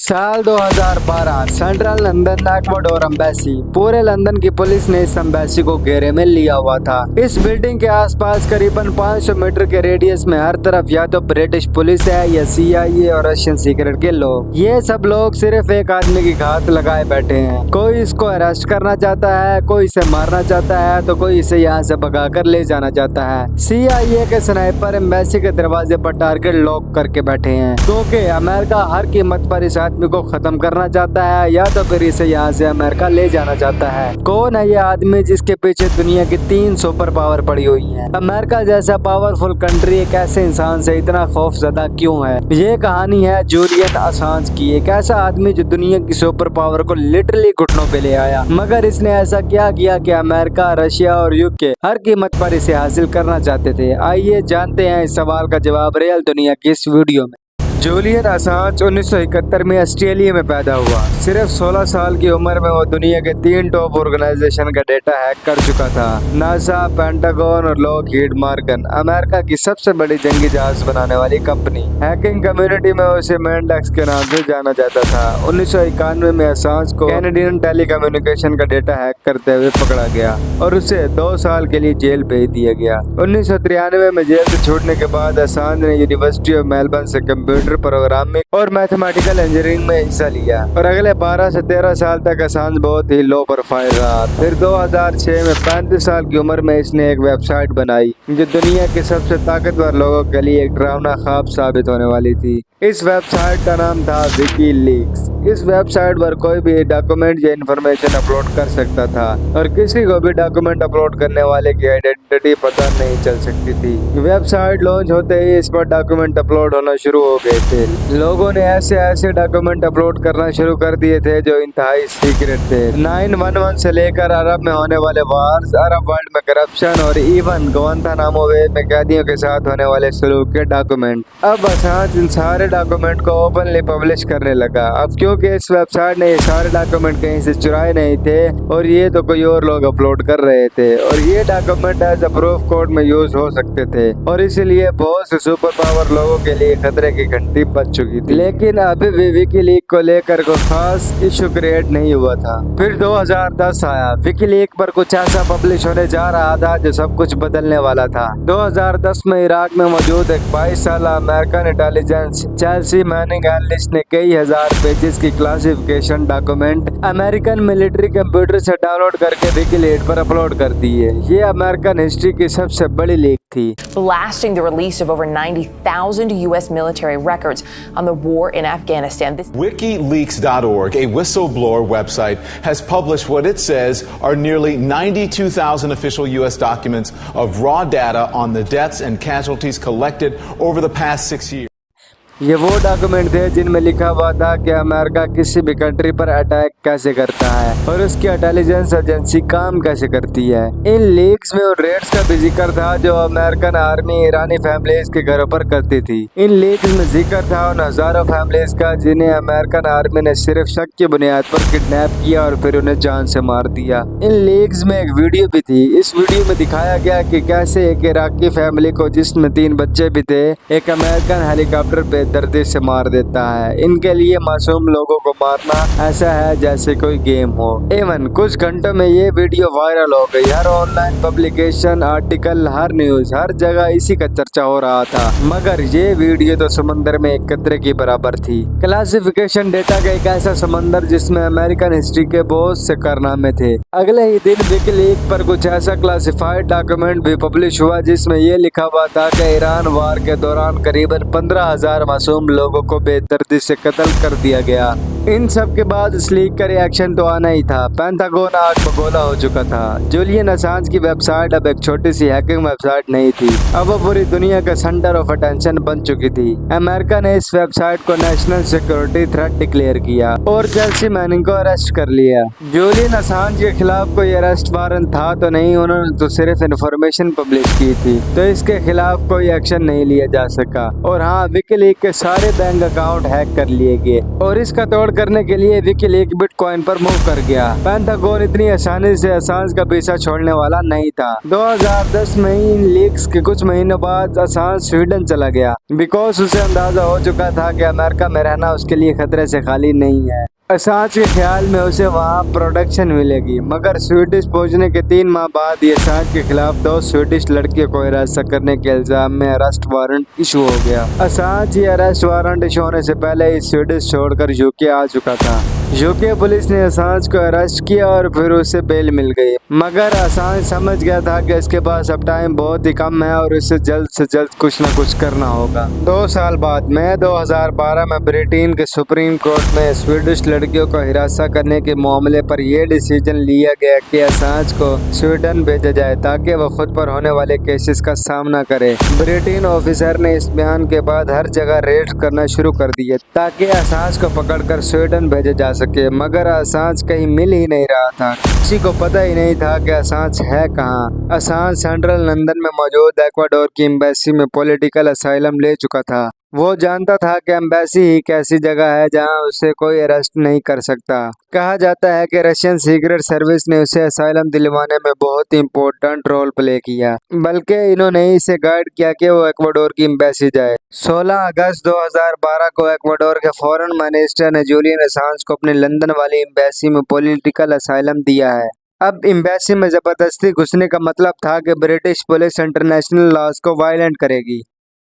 साल 2012 central London Ecuador embassy. पूरे London की पुलिस ने इस एम्बेसी को घेरे में लिया हुआ था। इस बिल्डिंग के आसपास करीबन 500 मीटर के रेडियस में हर तरफ या तो ब्रिटिश पुलिस है या CIA और रशियन सीक्रेट के लोग। ये सब लोग सिर्फ एक आदमी की घात लगाए बैठे हैं। कोई इसको अरेस्ट करना चाहता है, कोई इसे मारना चाहता है, तो कोई इसे यहाँ से भगा कर ले जाना चाहता है। CIA के स्नाइपर एम्बेसी के दरवाजे पर टारगेट लॉक करके बैठे हैं, क्योंकि अमेरिका हर कीमत पर इस आदमी को खत्म करना चाहता है या तो फिर इसे यहाँ से अमेरिका ले जाना चाहता है। कौन है ये आदमी जिसके पीछे दुनिया की 3 सुपर पावर पड़ी हुई है? अमेरिका जैसा पावरफुल कंट्री एक ऐसे इंसान से इतना खौफजदा क्यों है? ये कहानी है जूलियन असांज की। एक ऐसा आदमी जो दुनिया की सुपर पावर को लिटरली घुटनों पे ले आया, मगर इसने ऐसा क्या किया कि अमेरिका, रशिया और UK हर कीमत पर इसे हासिल करना चाहते थे। आइए जानते हैं इस सवाल का जवाब रियल दुनिया की इस वीडियो में। जूलियन असांज 1971 में ऑस्ट्रेलिया में पैदा हुआ। सिर्फ 16 साल की उम्र में वो दुनिया के 3 टॉप ऑर्गेनाइजेशन का डेटा हैक कर चुका था। नासा, पेंटागन और लॉकहीड मार्टिन, अमेरिका की सबसे बड़ी जंगी जहाज बनाने वाली कंपनी। हैकिंग कम्युनिटी में उसे मेंडेक्स के नाम से जाना जाता था। 1991 में असांज को कैनेडियन टेलीकम्युनिकेशन का डेटा हैक करते हुए पकड़ा गया और उसे 2 साल के लिए जेल भेज दिया गया। 1993 में जेल से छूटने के बाद असांज ने यूनिवर्सिटी ऑफ मेलबर्न से कंप्यूटर प्रोग्रामिंग और मैथमेटिकल इंजीनियरिंग में हिस्सा लिया और अगले 12 से 13 साल तक असांज बहुत ही लो प्रोफाइल रहा। फिर 2006 में 35 साल की उम्र में इसने एक वेबसाइट बनाई जो दुनिया के सबसे ताकतवर लोगों के लिए एक डरावना ख्वाब साबित होने वाली थी। इस वेबसाइट का नाम था विकीलीक्स। इस वेबसाइट पर कोई भी डॉक्यूमेंट या इंफॉर्मेशन अपलोड कर सकता था और किसी को भी डॉक्यूमेंट अपलोड करने वाले की आइडेंटिटी पता नहीं चल सकती थी। वेबसाइट लॉन्च होते ही इस पर डॉक्यूमेंट अपलोड होना शुरू हो गए थे। लोगों ने ऐसे डॉक्यूमेंट अपलोड करना शुरू कर दिए थे जो इंतहाई सीक्रेट थे। 9/11 से लेकर अरब में होने वाले वार्स, अरब वर्ल्ड में करप्शन और इवन गुआंतानामो बे में कैदियों के साथ होने वाले सलूक के डॉक्यूमेंट। अब असांज इन सारे डॉक्यूमेंट को ओपनली पब्लिश करने लगा। अब क्योंकि इस वेबसाइट ने ये सारे डॉक्यूमेंट कहीं से चुराए नहीं थे और ये तो कोई और लोग अपलोड कर रहे थे और ये document as a proof court में यूज हो सकते थे और इसलिए बहुत से सुपर पावर लोगों के लिए खतरे की घंटी बज चुकी थी। लेकिन अभी भी विकीलीक को लेकर कोई खास इशू क्रिएट नहीं हुआ था। फिर 2010 आया। विकीलीक पर कुछ ऐसा पब्लिश होने जा रहा था जो सब कुछ बदलने वाला था। 2010 में इराक में मौजूद एक 22 साल American intelligence Chelsea Manning analyst ने कई हजार पेजेस की classification document American military computer से डाउनलोड करके विकीलीक पर अपलोड कर दिए। ये अमेरिकन हिस्ट्री की सबसे बड़ी लीक थी, blasting the release of over 90,000 US military records on the war in Afghanistan. WikiLeaks.org, a whistleblower website, has published what it says are nearly 92,000 official US documents of raw data on the deaths and casualties collected over the past 6 years. ये वो document थे जिनमें लिखा हुआ था कि America किसी भी कंट्री पर अटैक कैसे करता है और उसकी इंटेलिजेंस एजेंसी काम कैसे करती है। इन लीक्स में उन रेड्स का भी जिक्र था जो अमेरिकन आर्मी ईरानी फैमिलीज के घरों पर करती थी। इन लीक्स में जिक्र था उन हजारों फैमिलीज का जिन्हें अमेरिकन आर्मी ने सिर्फ शक की बुनियाद पर किडनैप किया और फिर उन्हें जान से मार दिया। इन लीक्स में एक वीडियो भी थी। इस वीडियो में दिखाया गया कि कैसे एक इराकी फैमिली को जिसमें 3 बच्चे भी थे एक अमेरिकन हेलीकॉप्टर पे दर्दी से मार देता है। इनके लिए मासूम लोगों को मारना ऐसा है जैसे कोई गेम हो। इवन कुछ घंटों में ये वीडियो वायरल हो गई। हर ऑनलाइन पब्लिकेशन, आर्टिकल, हर न्यूज, हर जगह इसी का चर्चा हो रहा था। मगर ये वीडियो तो समंदर में एक कतरे की बराबर थी। क्लासिफिकेशन डेटा का एक ऐसा समंदर जिसमें अमेरिकन हिस्ट्री के बहुत से कारनामे थे। अगले ही दिन विकीलीक पर कुछ ऐसा क्लासिफाइड डॉक्यूमेंट भी पब्लिश हुआ जिसमें ये लिखा हुआ था कि ईरान वार के दौरान करीबन 15,000 मासूम लोगों को बेदर्दी से कत्ल कर दिया गया। इन सब के बाद इस लीक का रिएक्शन तो आना ही था। पेंटागन आग बगोला हो चुका था। जूलियन असांज की वेबसाइट अब एक छोटी सी हैकिंग वेबसाइट नहीं थी, अब वो पूरी दुनिया का सेंटर ऑफ अटेंशन बन चुकी थी। अमेरिका ने इस वेबसाइट को नेशनल सिक्योरिटी थ्रेट डिक्लेयर किया और चेल्सी मैनिंग को अरेस्ट कर लिया। जूलियन असांज के खिलाफ कोई अरेस्ट वारंट था तो नहीं, उन्होंने तो सिर्फ इन्फॉर्मेशन पब्लिश की थी, तो इसके खिलाफ कोई एक्शन नहीं लिया जा सका। और हाँ, विकीलीक के सारे बैंक अकाउंट हैक कर लिए गए और इसका तोड़ करने के लिए विकीलीक्स बिटकॉइन पर मूव कर गया। पेंटागन इतनी आसानी से असांज का पीछा छोड़ने वाला नहीं था। 2010 में इन लीक्स के कुछ महीनों बाद असांज स्वीडन चला गया, बिकॉज उसे अंदाजा हो चुका था कि अमेरिका में रहना उसके लिए खतरे से खाली नहीं है। असांज के ख्याल में उसे वहाँ प्रोटेक्शन मिलेगी, मगर स्वीडिश पहुंचने के 3 माह बाद ये असांज के खिलाफ 2 स्वीडिश लड़कियों को हिरासत करने के इल्जाम में अरेस्ट वारंट इशू हो गया। असांज ये अरेस्ट वारंट इशू होने से पहले ही स्वीडिश छोड़कर यूके आ चुका था। यूके पुलिस ने असांज को अरेस्ट किया और फिर उसे बेल मिल गई, मगर असांज समझ गया था कि इसके पास अब टाइम बहुत ही कम है और उसे जल्द से जल्द कुछ न कुछ करना होगा। 2 साल बाद मई 2012 में ब्रिटेन के सुप्रीम कोर्ट में स्वीडिश लड़कियों को हिरासत करने के मामले पर यह डिसीजन लिया गया कि असांज को स्वीडन भेजा जाए ताकि वह खुद पर होने वाले केसेस का सामना करे। ब्रिटेन ऑफिसर ने इस बयान के बाद हर जगह रेड करना शुरू कर दिए ताकि असांज को पकड़कर स्वीडन भेजा जा सके, मगर असांज कहीं मिल ही नहीं रहा था। किसी को पता ही नहीं था कि असांज है कहाँ। असांज सेंट्रल लंदन में मौजूद इक्वाडोर की एम्बेसी में पॉलिटिकल असाइलम ले चुका था। वो जानता था कि एम्बेसी ही एक ऐसी जगह है जहां उसे कोई अरेस्ट नहीं कर सकता। कहा जाता है कि रशियन सीक्रेट सर्विस ने उसे असाइलम दिलवाने में बहुत ही इम्पोर्टेंट रोल प्ले किया, बल्कि इन्होंने इसे गाइड किया कि वो इक्वाडोर की एम्बेसी जाए। 16 अगस्त 2012 को इक्वाडोर के फॉरेन मिनिस्टर ने जूलियन असांज को अपने लंदन वाली एम्बेसी में पॉलिटिकल असाइलम दिया है। अब एम्बेसी में जबरदस्ती घुसने का मतलब था कि ब्रिटिश पुलिस इंटरनेशनल लॉज को वायलेंट करेगी।